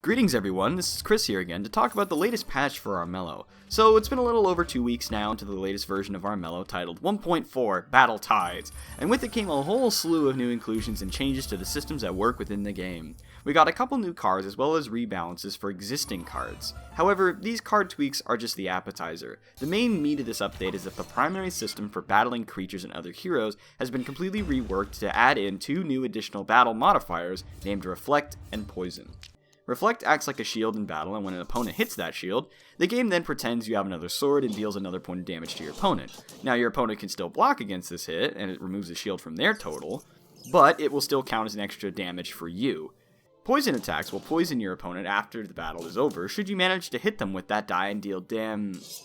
Greetings everyone, this is Chris here again to talk about the latest patch for Armello. So it's been a little over 2 weeks now into the latest version of Armello titled 1.4 Battle Tides, and with it came a whole slew of new inclusions and changes to the systems that work within the game. We got a couple new cards as well as rebalances for existing cards. However, these card tweaks are just the appetizer. The main meat of this update is that the primary system for battling creatures and other heroes has been completely reworked to add in 2 new additional battle modifiers named Reflect and Poison. Reflect acts like a shield in battle, and when an opponent hits that shield, the game then pretends you have another sword and deals another point of damage to your opponent. Now your opponent can still block against this hit, and it removes the shield from their total, but it will still count as an extra damage for you. Poison attacks will poison your opponent after the battle is over, should you manage to hit them with that die and deal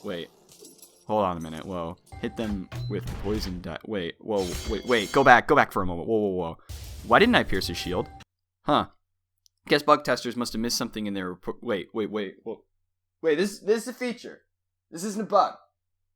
Wait. Hold on a minute, whoa. Hit them with poison die. Wait, go back for a moment. Whoa. Why didn't I pierce his shield? Huh. Guess bug testers must have missed something in their report. Wait, this is a feature. This isn't a bug.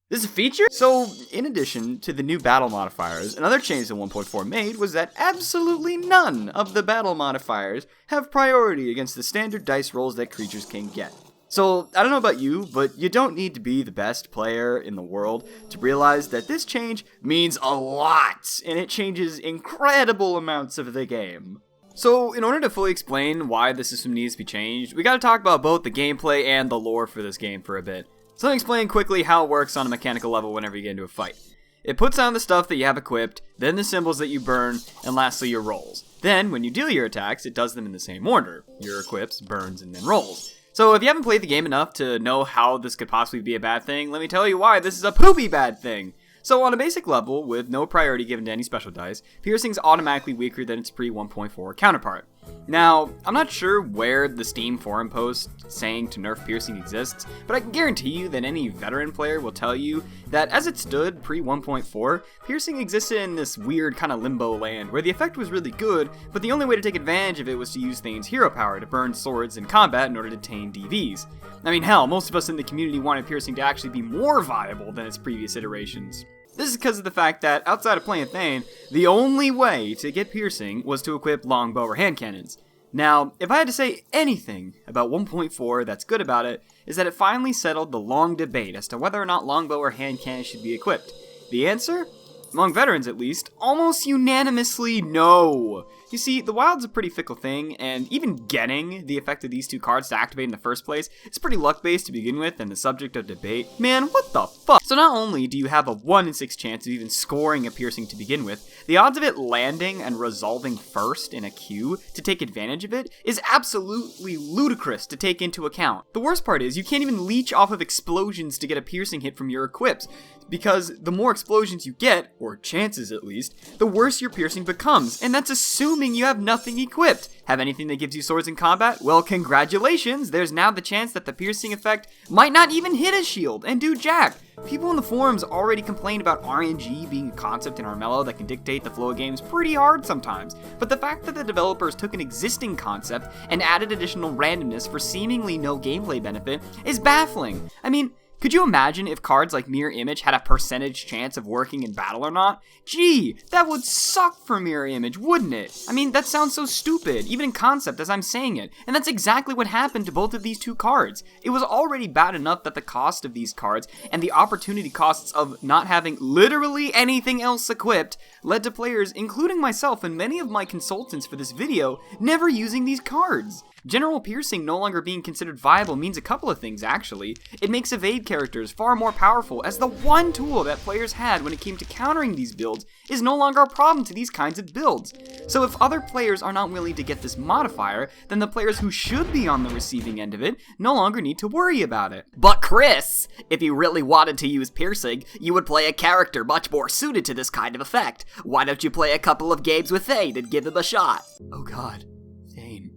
This is a feature? So, in addition to the new battle modifiers, another change that 1.4 made was that absolutely none of the battle modifiers have priority against the standard dice rolls that creatures can get. So, I don't know about you, but you don't need to be the best player in the world to realize that this change means a lot, and it changes incredible amounts of the game. So, in order to fully explain why the system needs to be changed, we gotta talk about both the gameplay and the lore for this game for a bit. So let me explain quickly how it works on a mechanical level whenever you get into a fight. It puts on the stuff that you have equipped, then the symbols that you burn, and lastly your rolls. Then, when you deal your attacks, it does them in the same order. Your equips, burns, and then rolls. So if you haven't played the game enough to know how this could possibly be a bad thing, let me tell you why this is a poopy bad thing. So on a basic level, with no priority given to any special dice, piercing's automatically weaker than its pre-1.4 counterpart. Now, I'm not sure where the Steam forum post saying to nerf piercing exists, but I can guarantee you that any veteran player will tell you that as it stood pre-1.4, piercing existed in this weird kind of limbo land where the effect was really good, but the only way to take advantage of it was to use Thane's hero power to burn swords in combat in order to tame DVs. I mean, hell, most of us in the community wanted piercing to actually be more viable than its previous iterations. This is because of the fact that, outside of playing Thane, the only way to get piercing was to equip longbow or hand cannons. Now, if I had to say anything about 1.4 that's good about it, is that it finally settled the long debate as to whether or not longbow or hand cannons should be equipped. The answer? Among veterans at least, almost unanimously no. You see, the wild's a pretty fickle thing, and even getting the effect of these 2 cards to activate in the first place is pretty luck-based to begin with and the subject of debate. Man, what the fuck? So not only do you have a 1 in 6 chance of even scoring a piercing to begin with, the odds of it landing and resolving first in a queue to take advantage of it is absolutely ludicrous to take into account. The worst part is, you can't even leech off of explosions to get a piercing hit from your equips, because the more explosions you get, or chances at least, the worse your piercing becomes, and that's assuming you have nothing equipped. Have anything that gives you swords in combat? Well, congratulations, there's now the chance that the piercing effect might not even hit a shield and do jack. People in the forums already complained about RNG being a concept in Armello that can dictate the flow of games pretty hard sometimes, but the fact that the developers took an existing concept and added additional randomness for seemingly no gameplay benefit is baffling. I mean, could you imagine if cards like Mirror Image had a percentage chance of working in battle or not? Gee, that would suck for Mirror Image, wouldn't it? I mean, that sounds so stupid, even in concept as I'm saying it. And that's exactly what happened to both of these 2 cards. It was already bad enough that the cost of these cards and the opportunity costs of not having literally anything else equipped led to players, including myself and many of my consultants for this video, never using these cards. General piercing no longer being considered viable means a couple of things, actually. It makes evade characters far more powerful, as the one tool that players had when it came to countering these builds is no longer a problem to these kinds of builds. So if other players are not willing to get this modifier, then the players who should be on the receiving end of it no longer need to worry about it. But Chris, if you really wanted to use piercing, you would play a character much more suited to this kind of effect. Why don't you play a couple of games with Thane and give him a shot? Oh god, Thane.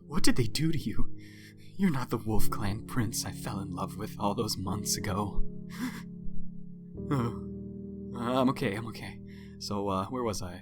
What did they do to you? You're not the Wolf Clan prince I fell in love with all those months ago. I'm okay. So, where was I?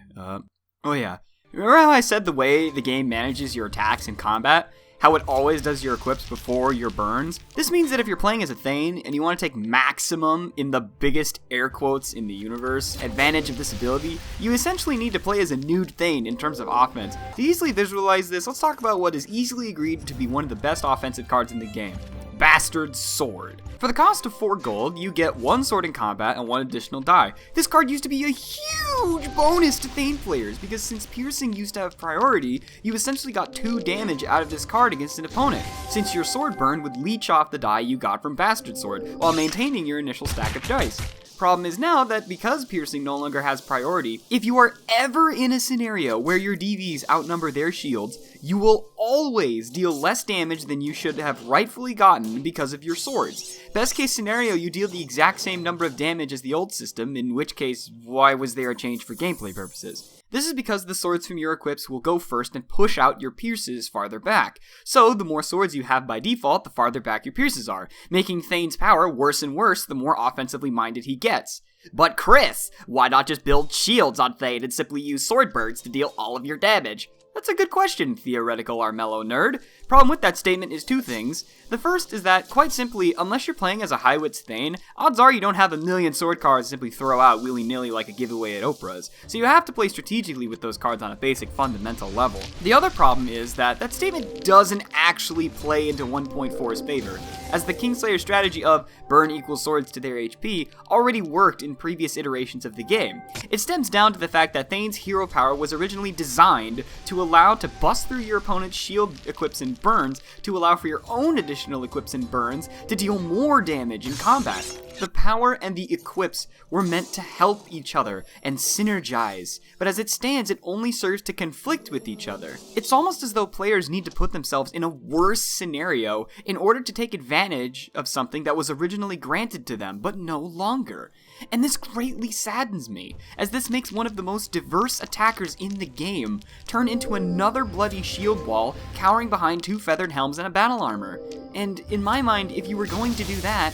Oh yeah. Remember how I said the way the game manages your attacks in combat? how it always does your equips before your burns. This means that if you're playing as a Thane and you want to take maximum, in the biggest air quotes in the universe, advantage of this ability, you essentially need to play as a nude Thane in terms of offense. To easily visualize this, let's talk about what is easily agreed to be one of the best offensive cards in the game. Bastard Sword. For the cost of 4 gold, you get 1 sword in combat and 1 additional die. This card used to be a huge bonus to Thane players, because since piercing used to have priority, you essentially got 2 damage out of this card against an opponent, since your sword burn would leech off the die you got from Bastard Sword, while maintaining your initial stack of dice. Problem is now that because piercing no longer has priority, if you are ever in a scenario where your DVs outnumber their shields, you will always deal less damage than you should have rightfully gotten because of your swords. Best case scenario, you deal the exact same number of damage as the old system, in which case, why was there a change for gameplay purposes? This is because the swords from your equips will go first and push out your pierces farther back. So, the more swords you have by default, the farther back your pierces are, making Thane's power worse and worse the more offensively minded he gets. But Chris, why not just build shields on Thane and simply use sword birds to deal all of your damage? That's a good question, theoretical Armello nerd. Problem with that statement is 2 things. The first is that, quite simply, unless you're playing as a high-wits Thane, odds are you don't have a million sword cards to simply throw out willy-nilly like a giveaway at Oprah's, so you have to play strategically with those cards on a basic fundamental level. The other problem is that that statement doesn't actually play into 1.4's favor, as the Kingslayer strategy of burn equals swords to their HP already worked in previous iterations of the game. It stems down to the fact that Thane's hero power was originally designed to allow to bust through your opponent's shield equips and burns to allow for your own additional equips and burns to deal more damage in combat. The power and the equips were meant to help each other and synergize, but as it stands, it only serves to conflict with each other. It's almost as though players need to put themselves in a worse scenario in order to take advantage of something that was originally granted to them, but no longer. And this greatly saddens me, as this makes one of the most diverse attackers in the game turn into another bloody shield wall cowering behind 2 feathered helms and a battle armor. And in my mind, if you were going to do that,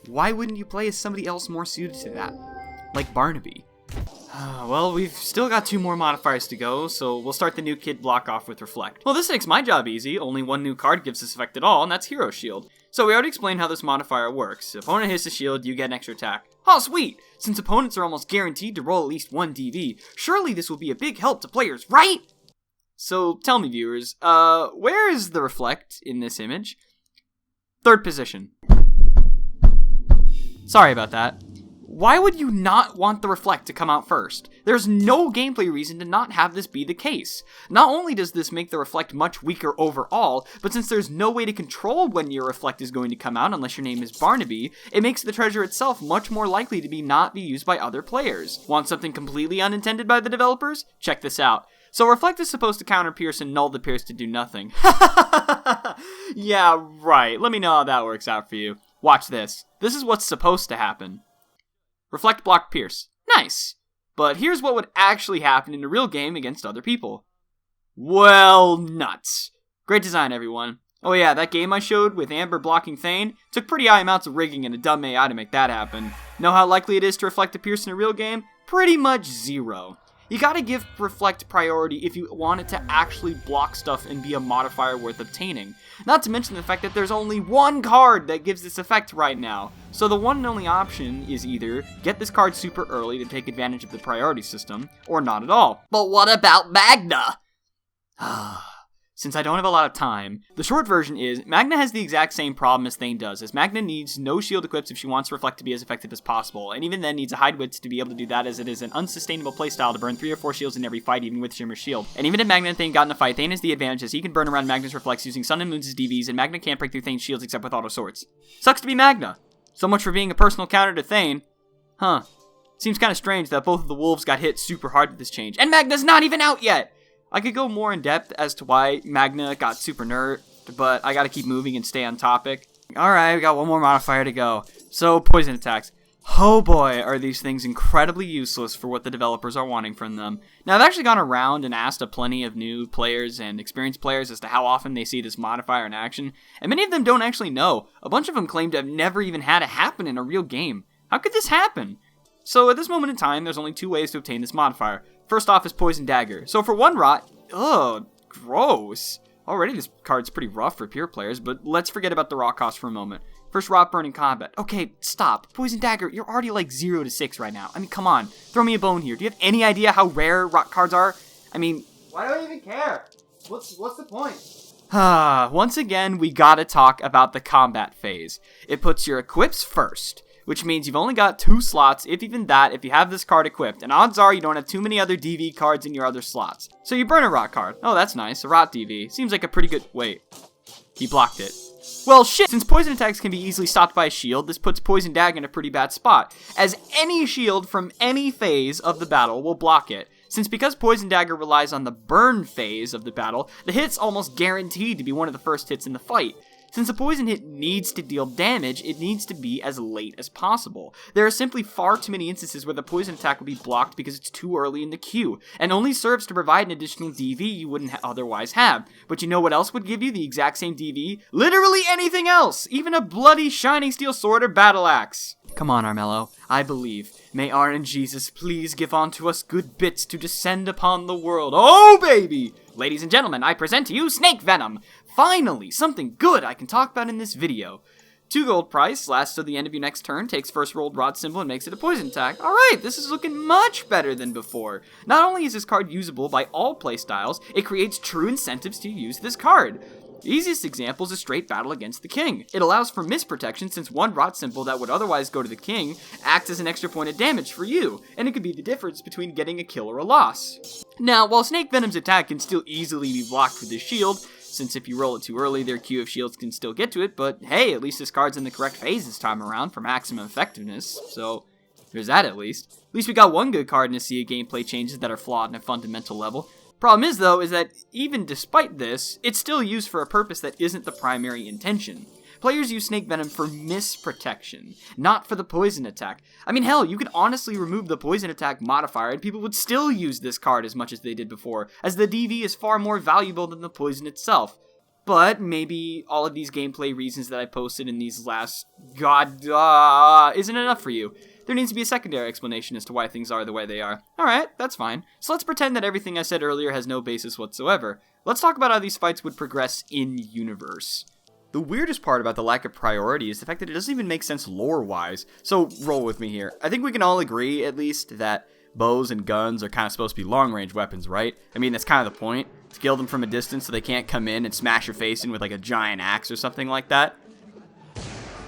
why wouldn't you play as somebody else more suited to that? Like Barnaby. Well, we've still got 2 more modifiers to go, so we'll start the new kid block off with Reflect. Well, this makes my job easy. Only 1 new card gives this effect at all, and that's Hero Shield. So we already explained how this modifier works. If opponent hits a shield, you get an extra attack. Oh, sweet! Since opponents are almost guaranteed to roll at least 1 DV, surely this will be a big help to players, right? So, tell me, viewers, where is the Reflect in this image? 3rd position. Sorry about that. Why would you not want the Reflect to come out first? There's no gameplay reason to not have this be the case. Not only does this make the Reflect much weaker overall, but since there's no way to control when your Reflect is going to come out unless your name is Barnaby, it makes the treasure itself much more likely to not be used by other players. Want something completely unintended by the developers? Check this out. So Reflect is supposed to counter Pierce and null the Pierce to do nothing. Yeah, right. Let me know how that works out for you. Watch this. This is what's supposed to happen. Reflect block Pierce. Nice. But here's what would actually happen in a real game against other people. Well, nuts. Great design, everyone. Oh yeah, that game I showed with Amber blocking Thane took pretty high amounts of rigging and a dumb AI to make that happen. Know how likely it is to reflect a Pierce in a real game? Pretty much 0. You gotta give Reflect priority if you want it to actually block stuff and be a modifier worth obtaining. Not to mention the fact that there's only 1 card that gives this effect right now. So the one and only option is either get this card super early to take advantage of the priority system, or not at all. But what about Magna? Since I don't have a lot of time, the short version is, Magna has the exact same problem as Thane does, as Magna needs no shield equips if she wants Reflect to be as effective as possible, and even then needs a hide wits to be able to do that, as it is an unsustainable playstyle to burn 3 or 4 shields in every fight, even with Shimmer Shield. And even if Magna and Thane got in a fight, Thane has the advantage as he can burn around Magna's Reflects using Sun and Moons as DVs, and Magna can't break through Thane's shields except with auto swords. Sucks to be Magna. So much for being a personal counter to Thane. Huh. Seems kinda strange that both of the wolves got hit super hard with this change, and Magna's not even out yet! I could go more in depth as to why Magna got super nerfed, but I gotta keep moving and stay on topic. Alright, we got 1 more modifier to go. So, poison attacks. Oh boy, are these things incredibly useless for what the developers are wanting from them. Now, I've actually gone around and asked a plenty of new players and experienced players as to how often they see this modifier in action, and many of them don't actually know. A bunch of them claim to have never even had it happen in a real game. How could this happen? So, at this moment in time, there's only 2 ways to obtain this modifier. First off is Poison Dagger. So for 1 rot, ugh, gross. Already this card's pretty rough for pure players, but let's forget about the rot cost for a moment. First rot burn in combat. Okay, stop. Poison Dagger, you're already like 0 to 6 right now. I mean, come on. Throw me a bone here. Do you have any idea how rare rot cards are? I mean, why do I even care? What's the point? Once again, we gotta talk about the combat phase. It puts your equips first, which means you've only got 2 slots, if even that, if you have this card equipped. And odds are you don't have too many other DV cards in your other slots. So you burn a rot card. Oh, that's nice. A rot DV. Seems like a pretty good... Wait. He blocked it. Well, shit! Since poison attacks can be easily stopped by a shield, this puts Poison Dagger in a pretty bad spot, as any shield from any phase of the battle will block it. Since because Poison Dagger relies on the burn phase of the battle, the hit's almost guaranteed to be one of the first hits in the fight. Since a poison hit needs to deal damage, it needs to be as late as possible. There are simply far too many instances where the poison attack will be blocked because it's too early in the queue, and only serves to provide an additional DV you wouldn't otherwise have. But you know what else would give you the exact same DV? Literally anything else! Even a bloody shining steel sword or battle axe. Come on, Armello. I believe. May RNGesus please give unto us good bits to descend upon the world. Oh, baby! Ladies and gentlemen, I present to you Snake Venom. Finally, something good I can talk about in this video. 2 gold price, lasts till the end of your next turn, takes first rolled rod symbol and makes it a poison attack. Alright, this is looking much better than before. Not only is this card usable by all playstyles, it creates true incentives to use this card. The easiest example is a straight battle against the king. It allows for miss protection since one rot symbol that would otherwise go to the king acts as an extra point of damage for you, and it could be the difference between getting a kill or a loss. Now, while Snake Venom's attack can still easily be blocked with his shield, since if you roll it too early, their queue of shields can still get to it, but hey, at least this card's in the correct phase this time around for maximum effectiveness, so there's that at least. At least we got one good card in a sea of gameplay changes that are flawed on a fundamental level. Problem is, though, is that even despite this, it's still used for a purpose that isn't the primary intention. Players use Snake Venom for miss protection, not for the poison attack. I mean, hell, you could honestly remove the poison attack modifier and people would still use this card as much as they did before, as the DV is far more valuable than the poison itself. But maybe all of these gameplay reasons that I posted in these last... isn't enough for you. There needs to be a secondary explanation as to why things are the way they are. Alright, that's fine. So let's pretend that everything I said earlier has no basis whatsoever. Let's talk about how these fights would progress in-universe. The weirdest part about the lack of priority is the fact that it doesn't even make sense lore-wise. So roll with me here. I think we can all agree, at least, that bows and guns are kind of supposed to be long-range weapons, right? I mean, that's kind of the point. To kill them from a distance so they can't come in and smash your face in with like a giant axe or something like that.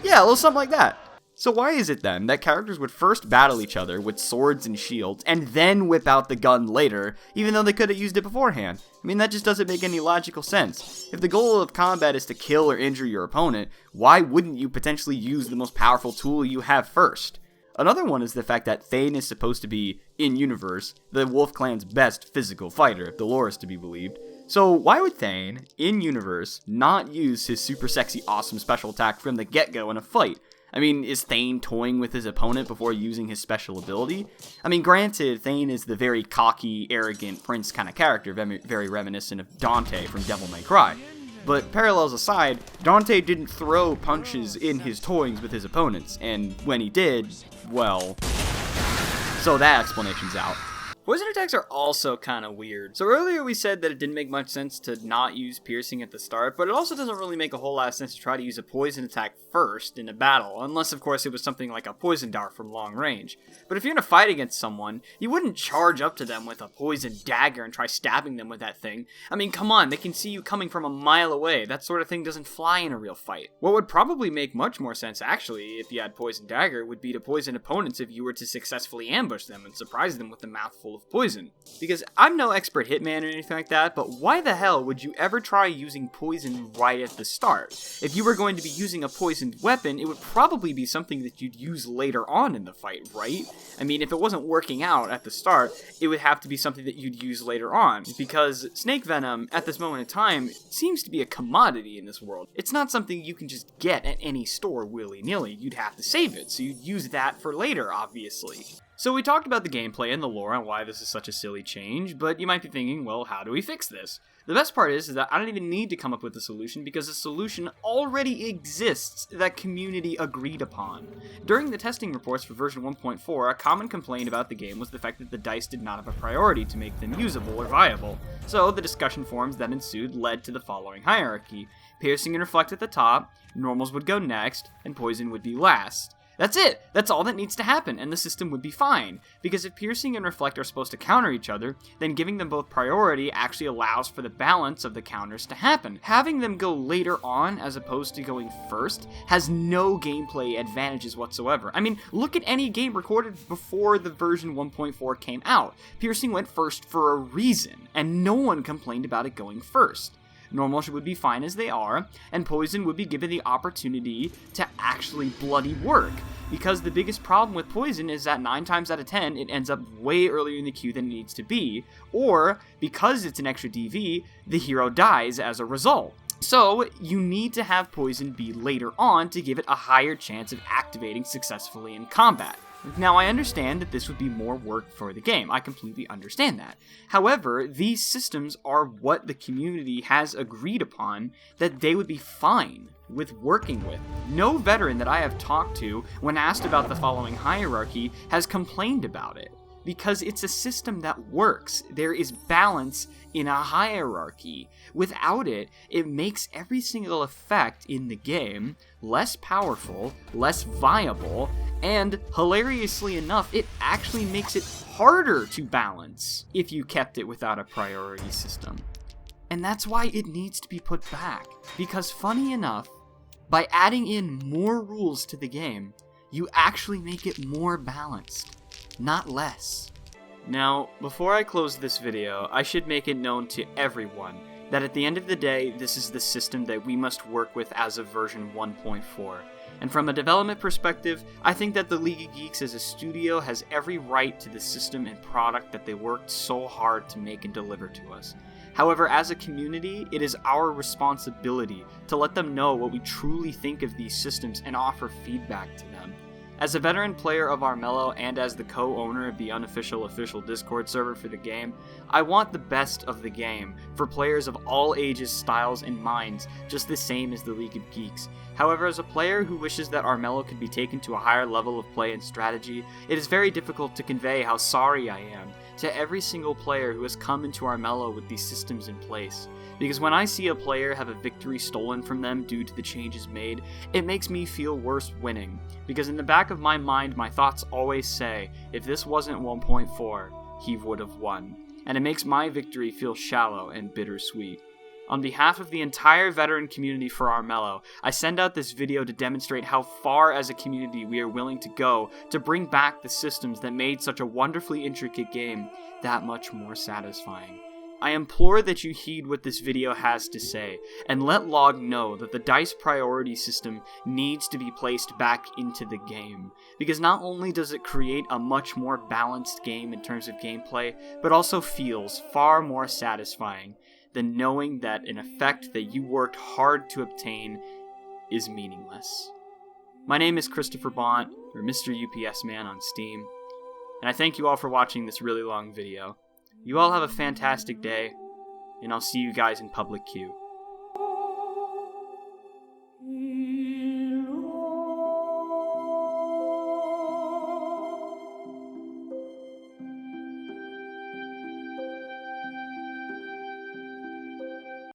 Yeah, a little something like that. So why is it then that characters would first battle each other with swords and shields and then whip out the gun later, even though they could have used it beforehand? I mean, that just doesn't make any logical sense. If the goal of combat is to kill or injure your opponent, why wouldn't you potentially use the most powerful tool you have first? Another one is the fact that Thane is supposed to be, in-universe, the Wolf Clan's best physical fighter, if the lore is to be believed. So why would Thane, in-universe, not use his super sexy awesome special attack from the get-go in a fight? I mean, is Thane toying with his opponent before using his special ability? I mean, granted, Thane is the very cocky, arrogant prince kind of character, very reminiscent of Dante from Devil May Cry. But parallels aside, Dante didn't throw punches in his toys with his opponents, and when he did, well, so that explanation's out. Poison attacks are also kind of weird. So earlier we said that it didn't make much sense to not use piercing at the start, but it also doesn't really make a whole lot of sense to try to use a poison attack first in a battle, unless of course it was something like a poison dart from long range. But if you're in a fight against someone, you wouldn't charge up to them with a poison dagger and try stabbing them with that thing. I mean, come on, they can see you coming from a mile away. That sort of thing doesn't fly in a real fight. What would probably make much more sense, actually, if you had poison dagger, would be to poison opponents if you were to successfully ambush them and surprise them with a mouthful of poison. Because I'm no expert hitman or anything like that, but why the hell would you ever try using poison right at the start? If you were going to be using a poisoned weapon, it would probably be something that you'd use later on in the fight, right? I mean, if it wasn't working out at the start, it would have to be something that you'd use later on, because snake venom, at this moment in time, seems to be a commodity in this world. It's not something you can just get at any store willy-nilly. You'd have to save it, so you'd use that for later, obviously. So we talked about the gameplay and the lore and why this is such a silly change, but you might be thinking, well, how do we fix this? The best part is that I don't even need to come up with a solution because the solution already exists that community agreed upon. During the testing reports for version 1.4, a common complaint about the game was the fact that the dice did not have a priority to make them usable or viable. So the discussion forums that ensued led to the following hierarchy. Piercing and Reflect at the top, normals would go next, and Poison would be last. That's it! That's all that needs to happen, and the system would be fine. Because if Piercing and Reflect are supposed to counter each other, then giving them both priority actually allows for the balance of the counters to happen. Having them go later on, as opposed to going first, has no gameplay advantages whatsoever. I mean, look at any game recorded before the version 1.4 came out. Piercing went first for a reason, and no one complained about it going first. Normals would be fine as they are, and Poison would be given the opportunity to actually bloody work. Because the biggest problem with Poison is that 9 times out of 10, it ends up way earlier in the queue than it needs to be, or, because it's an extra DV, the hero dies as a result. So, you need to have Poison be later on to give it a higher chance of activating successfully in combat. Now, I understand that this would be more work for the game. I completely understand that. However, these systems are what the community has agreed upon that they would be fine with working with. No veteran that I have talked to, when asked about the following hierarchy, has complained about it. Because it's a system that works. There is balance in a hierarchy. Without it, it makes every single effect in the game less powerful, less viable, and hilariously enough, it actually makes it harder to balance if you kept it without a priority system. And that's why it needs to be put back. Because funny enough, by adding in more rules to the game, you actually make it more balanced, not less. Now, before I close this video, I should make it known to everyone that at the end of the day, this is the system that we must work with as of version 1.4. And from a development perspective, I think that the League of Geeks as a studio has every right to the system and product that they worked so hard to make and deliver to us. However, as a community, it is our responsibility to let them know what we truly think of these systems and offer feedback to them. As a veteran player of Armello and as the co-owner of the unofficial official Discord server for the game, I want the best of the game for players of all ages, styles, and minds, just the same as the League of Geeks. However, as a player who wishes that Armello could be taken to a higher level of play and strategy, it is very difficult to convey how sorry I am to every single player who has come into Armello with these systems in place. Because when I see a player have a victory stolen from them due to the changes made, it makes me feel worse winning. Because in the back of my mind, my thoughts always say, if this wasn't 1.4, he would have won. And it makes my victory feel shallow and bittersweet. On behalf of the entire veteran community for Armello, I send out this video to demonstrate how far as a community we are willing to go to bring back the systems that made such a wonderfully intricate game that much more satisfying. I implore that you heed what this video has to say, and let Log know that the dice priority system needs to be placed back into the game, because not only does it create a much more balanced game in terms of gameplay, but also feels far more satisfying than knowing that an effect that you worked hard to obtain is meaningless. My name is Christopher Bont, or Mr. UPS Man on Steam, and I thank you all for watching this really long video. You all have a fantastic day, and I'll see you guys in public queue.